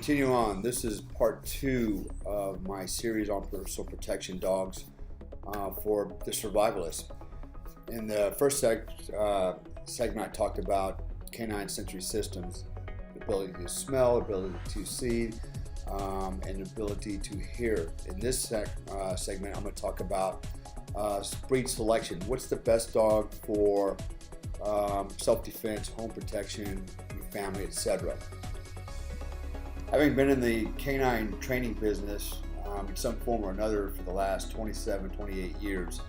continue on. This is part 2 of my series on personal protection dogs for the survivalists. In the first segment, I talked about canine sensory systems, the ability to smell, ability to see, and ability to hear. In this segment, I'm going to talk about breed selection. What's the best dog for self-defense, home protection, family, etc. Having been in the canine training business in some form or another for the last 27, 28 years,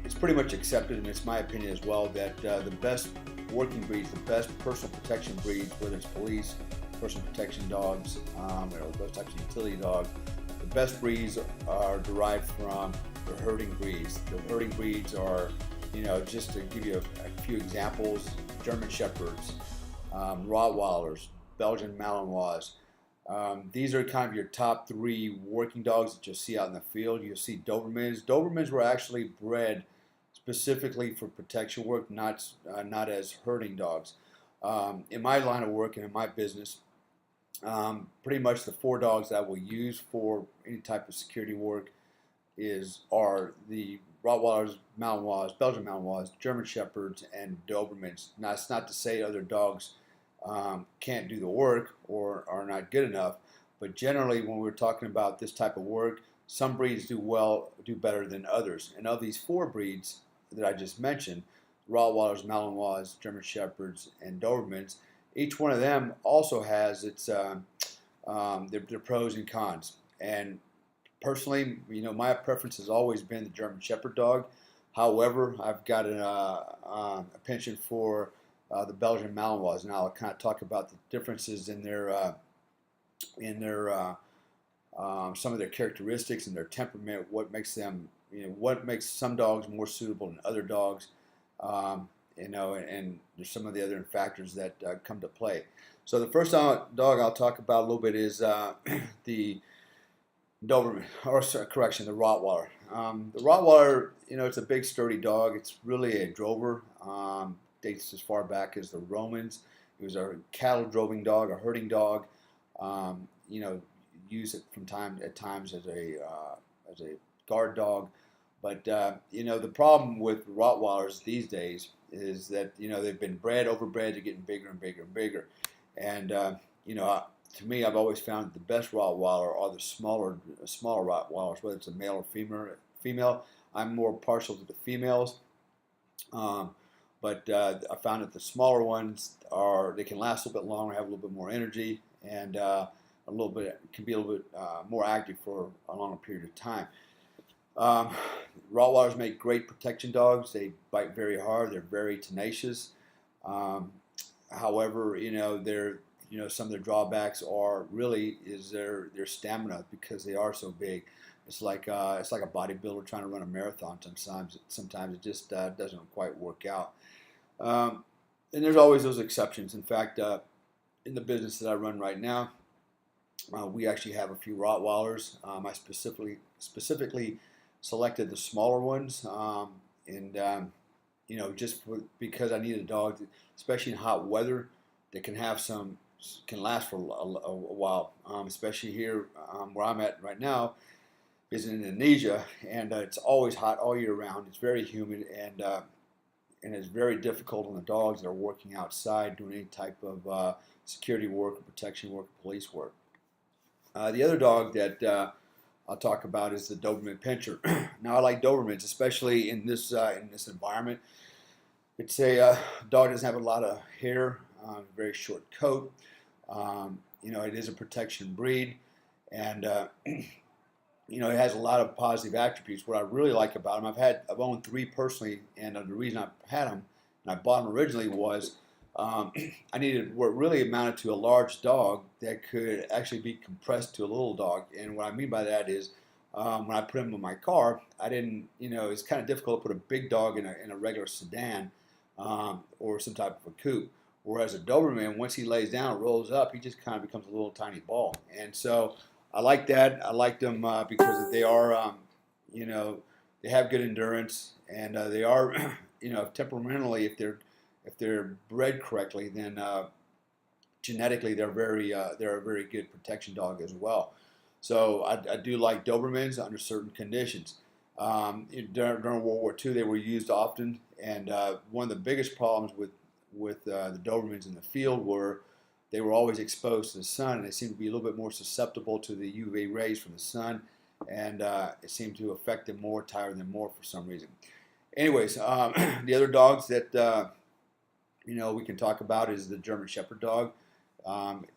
it's pretty much accepted, and it's my opinion as well, that the best working breeds, the best personal protection breeds, whether it's police, personal protection dogs, or those types of utility dogs, the best breeds are derived from the herding breeds. The herding breeds are, just to give you a few examples, German Shepherds, Rottweilers, Belgian Malinois. These are kind of your top 3 working dogs that you'll see out in the field. You'll see Dobermans. Dobermans were actually bred specifically for protection work, not as herding dogs. In my line of work and in my business, pretty much the 4 dogs that I will use for any type of security work are the Rottweilers, Malinois, Belgian Malinois, German Shepherds, and Dobermans. Now, it's not to say other dogs can't do the work or are not good enough, but generally when we're talking about this type of work, some breeds do better than others. And of these 4 breeds that I just mentioned, Rottweilers, Malinois, German Shepherds, and Dobermans, each one of them also has its their pros and cons. And personally, my preference has always been the German Shepherd dog. However, I've got a penchant for the Belgian Malinois, and I'll kind of talk about the differences in their some of their characteristics and their temperament. What makes them, what makes some dogs more suitable than other dogs, and there's some of the other factors that come to play. So the first dog I'll talk about a little bit is the Doberman, the Rottweiler. The Rottweiler, it's a big, sturdy dog. It's really a drover. Dates as far back as the Romans. It was a cattle droving dog, a herding dog. Use it from time at times as a guard dog. But the problem with Rottweilers these days is that they've been overbred. They're getting bigger and bigger and bigger. And to me, I've always found that the best Rottweiler are the smaller Rottweilers, whether it's a male or female. I'm more partial to the females. But I found that the smaller ones they can last a little bit longer, have a little bit more energy, and can be a little bit more active for a longer period of time. Rottweilers make great protection dogs. They bite very hard. They're very tenacious. However, some of their drawbacks is their stamina, because they are so big. It's like a bodybuilder trying to run a marathon. Sometimes it just doesn't quite work out. And there's always those exceptions. In fact, in the business that I run right now, we actually have a few Rottweilers. I specifically selected the smaller ones, because I need a dog, especially in hot weather, that can last for a while. Especially here where I'm at right now is in Indonesia, and it's always hot all year round. It's very humid, and it's very difficult on the dogs that are working outside doing any type of security work, or protection work, or police work. The other dog that I'll talk about is the Doberman Pinscher. Now, I like Dobermans, especially in this environment. It's a dog that doesn't have a lot of hair, very short coat. It is a protection breed, and it has a lot of positive attributes. What I really like about them, I've owned 3 personally, and the reason I've had them and I bought them originally was I needed what really amounted to a large dog that could actually be compressed to a little dog. And what I mean by that is when I put him in my car, I didn't, it's kind of difficult to put a big dog in a regular sedan or some type of a coupe. Whereas a Doberman, once he lays down, rolls up, he just kind of becomes a little tiny ball. And so I like that. I like them because they are, they have good endurance, and they are, temperamentally, if they're bred correctly, then genetically they're a very good protection dog as well. So I do like Dobermans under certain conditions. During World War II, they were used often, and one of the biggest problems with the Dobermans in the field were they were always exposed to the sun, and they seemed to be a little bit more susceptible to the UV rays from the sun, and it seemed to affect them more, tire them more for some reason. Anyways, the other dogs that we can talk about is the German Shepherd dog.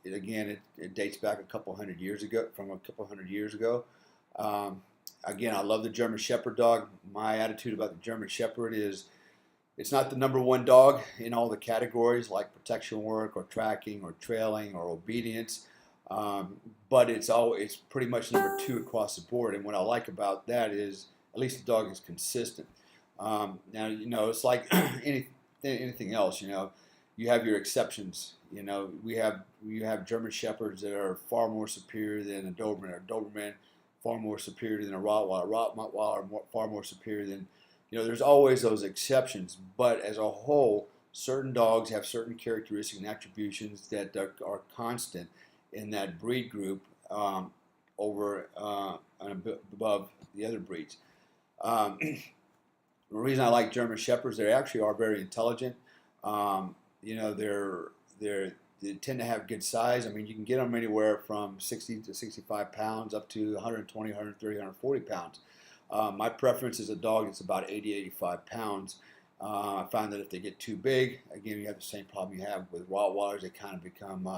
It dates back a couple hundred years ago, from a couple hundred years ago. Again, I love the German Shepherd dog. My attitude about the German Shepherd is it's not the number one dog in all the categories like protection work or tracking or trailing or obedience, but it's pretty much number two across the board. And what I like about that is at least the dog is consistent. Now, it's like anything else. You have your exceptions. You have German Shepherds that are far more superior than a Doberman, or Doberman far more superior than a Rottweiler, Rottweiler far more superior than, there's always those exceptions. But as a whole, certain dogs have certain characteristics and attributions that are constant in that breed group over and above the other breeds. The reason I like German Shepherds, they actually are very intelligent. They tend to have good size. I mean, you can get them anywhere from 60 to 65 pounds up to 120, 130, 140 pounds. My preference is a dog that's about 80, 85 pounds. I find that if they get too big, again, you have the same problem you have with Rottweilers. They kind of become,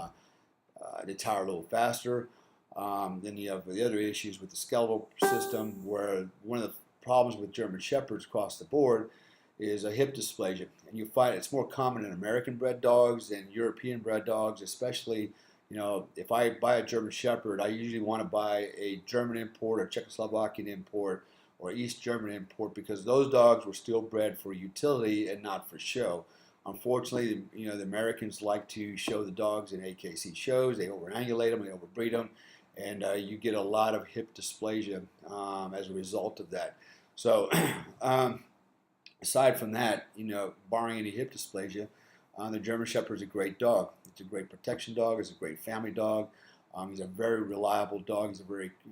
they tire a little faster. Then you have the other issues with the skeletal system, where one of the problems with German Shepherds across the board is a hip dysplasia, and you find it's more common in American bred dogs than European bred dogs, especially, if I buy a German Shepherd, I usually want to buy a German import or Czechoslovakian import or East German import, because those dogs were still bred for utility and not for show. Unfortunately, the Americans like to show the dogs in AKC shows. They overangulate them, they overbreed them, and you get a lot of hip dysplasia as a result of that. So, aside from that, barring any hip dysplasia, the German Shepherd is a great dog. It's a great protection dog. It's a great family dog. He's a very reliable dog.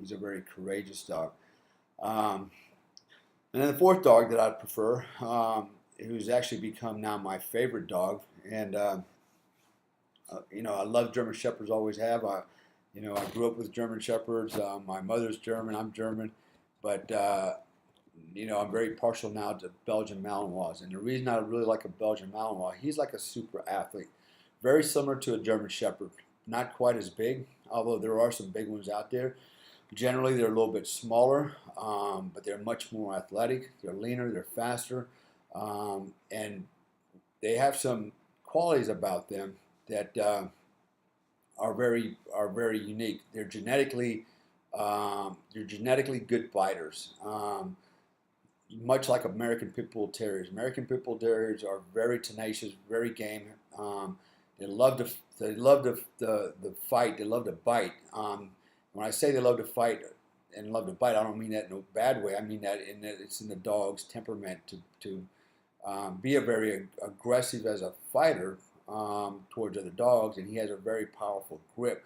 He's a very courageous dog. And then the fourth dog that I'd prefer, who's actually become now my favorite dog, and I love German Shepherds, always have. I grew up with German Shepherds. My mother's German. I'm German, but I'm very partial now to Belgian Malinois. And the reason I really like a Belgian Malinois, he's like a super athlete. Very similar to a German Shepherd. Not quite as big, although there are some big ones out there. Generally, they're a little bit smaller, but they're much more athletic. They're leaner, they're faster, and they have some qualities about them that are very unique. They're genetically good biters. Much like American Pit Bull Terriers. American Pit Bull Terriers are very tenacious, very game. They love to fight. They love to bite. When I say they love to fight and love to bite, I don't mean that in a bad way. I mean that it's in the dog's temperament to be a very aggressive as a fighter towards other dogs, and he has a very powerful grip.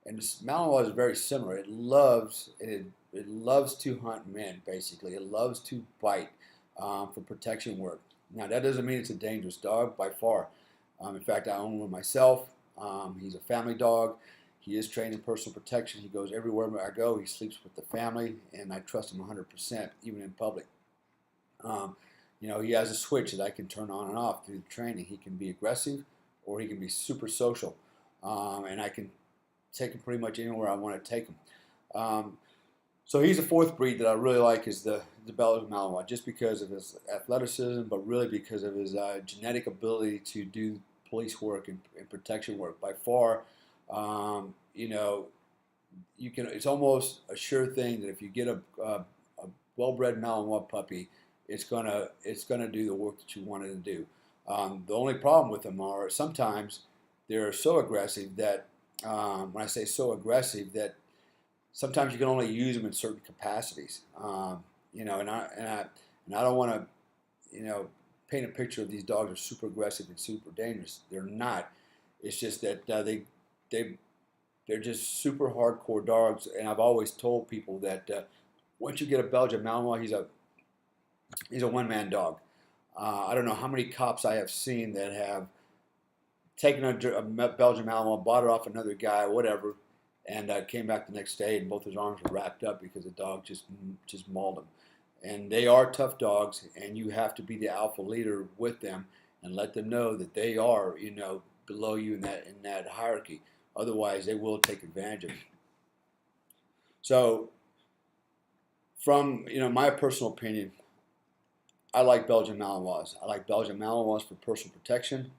And Malinois is very similar. It loves to hunt men, basically. It loves to bite for protection work. Now, that doesn't mean it's a dangerous dog, by far. In fact, I own one myself. He's a family dog. He is trained in personal protection. He goes everywhere I go. He sleeps with the family, and I trust him 100%, even in public. He has a switch that I can turn on and off through the training. He can be aggressive, or he can be super social, and I can take him pretty much anywhere I want to take him. So he's a fourth breed that I really like, is the Belgian Malinois, just because of his athleticism, but really because of his genetic ability to do police work and protection work. By far, it's almost a sure thing that if you get a well-bred Malinois puppy, it's gonna do the work that you want it to do. The only problem with them are sometimes they're so aggressive that when I say so aggressive, that sometimes you can only use them in certain capacities. And I don't want to paint a picture of these dogs are super aggressive and super dangerous. They're not. It's just that they they're just super hardcore dogs. And I've always told people that once you get a Belgian Malinois, he's a one-man dog. I don't know how many cops I have seen that have taken a Belgian Malinois, bought it off another guy, whatever, and came back the next day and both his arms were wrapped up because the dog just mauled him. And they are tough dogs, and you have to be the alpha leader with them and let them know that they are, below you in that hierarchy. Otherwise, they will take advantage of you. So, from my personal opinion, I like Belgian Malinois. I like Belgian Malinois for personal protection.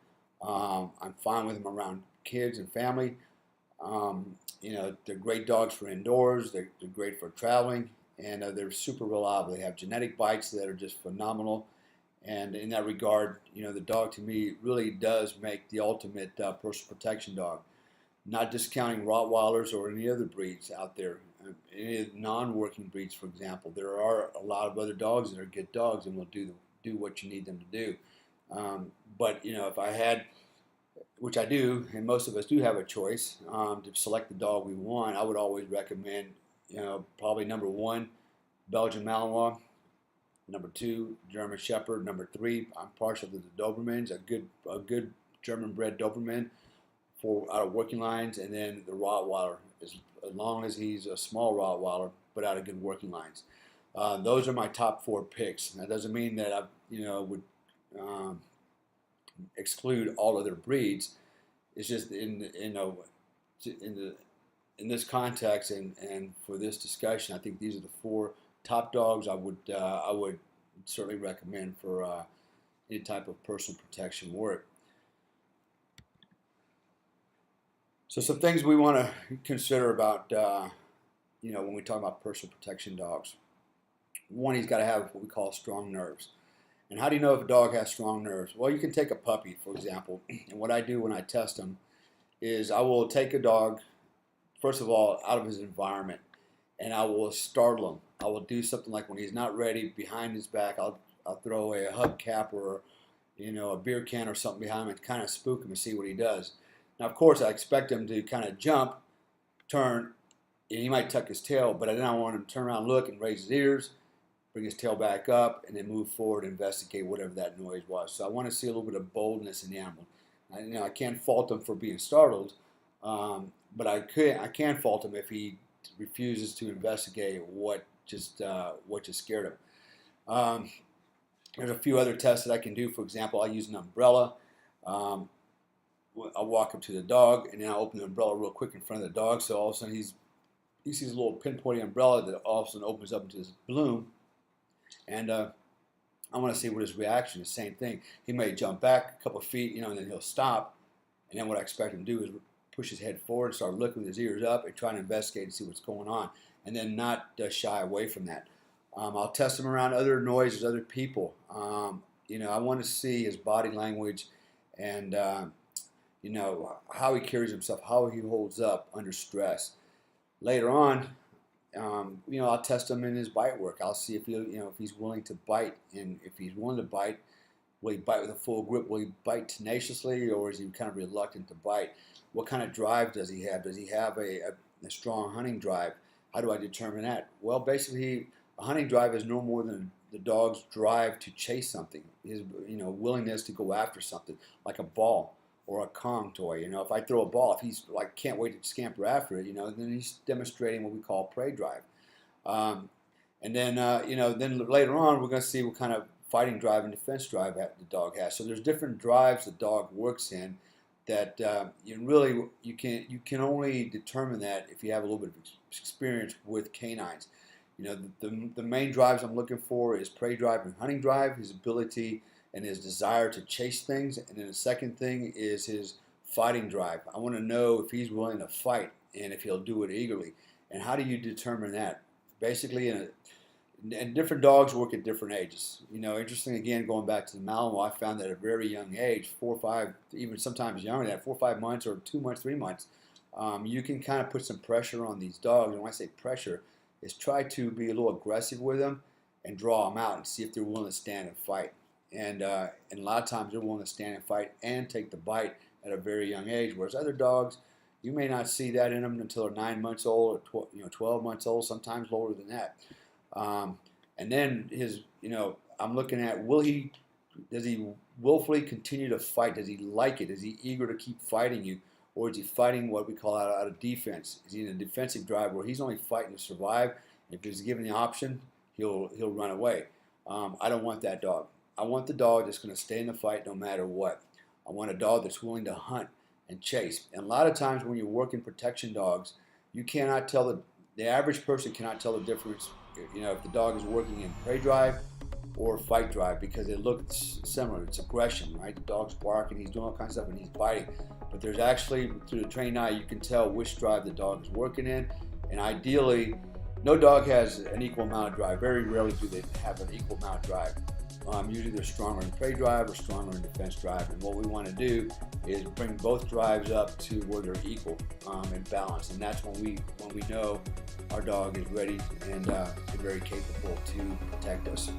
I'm fine with them around kids and family. They're great dogs for indoors. They're great for traveling, and they're super reliable. They have genetic bites that are just phenomenal. And in that regard, the dog to me really does make the ultimate personal protection dog. Not discounting Rottweilers or any other breeds out there, any non-working breeds, for example. There are a lot of other dogs that are good dogs and will do what you need them to do. But if I had, which I do, and most of us do have a choice to select the dog we want, I would always recommend, probably number one, Belgian Malinois. Number two, German Shepherd. Number three, I'm partial to the Dobermans, a good German-bred Doberman out of working lines, and then the Rottweiler, as long as he's a small Rottweiler, but out of good working lines. Those are my top four picks. That doesn't mean that I, would exclude all other breeds. It's just in this context and for this discussion, I think these are the four top dogs I would certainly recommend for any type of personal protection work. So some things we want to consider about when we talk about personal protection dogs. One, he's got to have what we call strong nerves. And how do you know if a dog has strong nerves? Well, you can take a puppy, for example. And what I do when I test them is I will take a dog, first of all, out of his environment, and I will startle him. I will do something like when he's not ready, behind his back, I'll throw a hubcap or a beer can or something behind him and kind of spook him and see what he does. Now, of course, I expect him to kind of jump, turn, and he might tuck his tail, but then I want him to turn around, look, and raise his ears, bring his tail back up, and then move forward and investigate whatever that noise was. So I want to see a little bit of boldness in the animal. I can't fault him for being startled, but I can fault him if he refuses to investigate what just scared him. There's a few other tests that I can do. For example, I use an umbrella. I'll walk up to the dog, and then I'll open the umbrella real quick in front of the dog. So all of a sudden he sees a little pinpointy umbrella that all of a sudden opens up into this bloom. And I want to see what his reaction is. Same thing. He may jump back a couple of feet, and then he'll stop. And then what I expect him to do is push his head forward and start looking with his ears up and trying to investigate and see what's going on. And then not shy away from that. I'll test him around other noises, other people. I want to see his body language and how he carries himself, how he holds up under stress. Later on, I'll test him in his bite work. I'll see if if he's willing to bite, and if he's willing to bite, will he bite with a full grip? Will he bite tenaciously, or is he kind of reluctant to bite? What kind of drive does he have? Does he have a strong hunting drive? How do I determine that? Well, basically, a hunting drive is no more than the dog's drive to chase something. His willingness to go after something, like a ball or a Kong toy. If I throw a ball, if he's like can't wait to scamper after it, then he's demonstrating what we call prey drive. And then then later on, we're going to see what kind of fighting drive and defense drive the dog has. So there's different drives the dog works in that you can only determine that if you have a little bit of experience with canines. The main drives I'm looking for is prey drive and hunting drive, his ability and his desire to chase things. And then the second thing is his fighting drive. I want to know if he's willing to fight and if he'll do it eagerly. And how do you determine that? Basically, and different dogs work at different ages. Interesting, again, going back to the Malinois, I found that at a very young age, 4 or 5, even sometimes younger than that, 4 or 5 months or 2 months, 3 months, you can kind of put some pressure on these dogs. And when I say pressure, is try to be a little aggressive with them and draw them out and see if they're willing to stand and fight. And a lot of times they're willing to stand and fight and take the bite at a very young age, whereas other dogs, You may not see that in them until they're 9 months old or 12 months old, sometimes lower than that. And then I'm looking at, does he willfully continue to fight? Does he like it? Is he eager to keep fighting you? Or is he fighting what we call out of defense? Is he in a defensive drive where he's only fighting to survive? If he's given the option, he'll run away. I don't want that dog. I want the dog that's going to stay in the fight no matter what. I want a dog that's willing to hunt and chase. And a lot of times when you're working protection dogs, you cannot tell the average person cannot tell the difference. If the dog is working in prey drive or fight drive, because it looks similar. It's aggression, right? The dog's barking, he's doing all kinds of stuff, and he's biting. But there's actually, through the trained eye, you can tell which drive the dog is working in. And ideally, no dog has an equal amount of drive. Very rarely do they have an equal amount of drive. Usually they're stronger in prey drive or stronger in defense drive. And what we want to do is bring both drives up to where they're equal and balanced. And that's when we know our dog is ready and very capable to protect us.